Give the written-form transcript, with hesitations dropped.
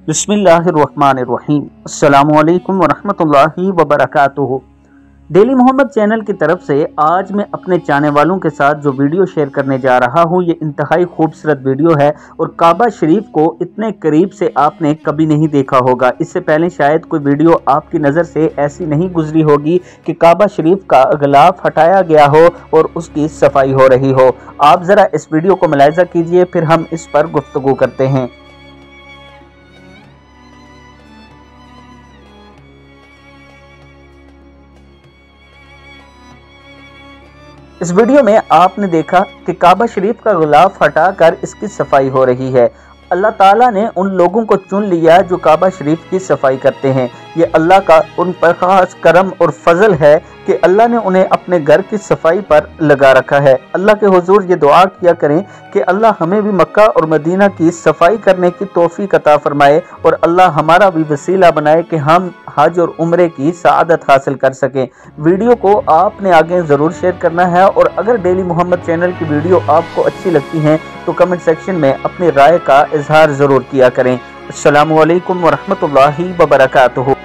बिस्मिल्लाहिर्रहमानिर्रहीम। अस्सलामुअलैकुम वरहमतुल्लाहि वबरकातुहू। डेली मोहम्मद चैनल की तरफ से आज मैं अपने चाहने वालों के साथ जो वीडियो शेयर करने जा रहा हूँ, ये इंतहाई खूबसूरत वीडियो है और काबा शरीफ को इतने करीब से आपने कभी नहीं देखा होगा। इससे पहले शायद कोई वीडियो आपकी नज़र से ऐसी नहीं गुजरी होगी कि काबा शरीफ का गिलाफ हटाया गया हो और उसकी सफाई हो रही हो। आप ज़रा इस वीडियो को मुलाहिज़ा कीजिए, फिर हम इस पर गुफ्तगू करते हैं। इस वीडियो में आपने देखा कि काबा शरीफ का गिलाफ हटाकर इसकी सफाई हो रही है। अल्लाह ताला ने उन लोगों को चुन लिया जो काबा शरीफ की सफाई करते हैं। ये अल्लाह का उन पर खास करम और फजल है कि अल्लाह ने उन्हें अपने घर की सफाई पर लगा रखा है। अल्लाह के हुजूर ये दुआ किया करें कि अल्लाह हमें भी मक्का और मदीना की सफाई करने की तौफीक अता फरमाए और अल्लाह हमारा भी वसीला बनाए कि हम हज और उम्रे की सआदत हासिल कर सकें। वीडियो को आपने आगे ज़रूर शेयर करना है और अगर डेली मोहम्मद चैनल की वीडियो आपको अच्छी लगती हैं तो कमेंट सेक्शन में अपनी राय का इजहार ज़रूर किया करें। अस्सलामु अलैकुम वरहमतुल्लाहि वबरकातुहू।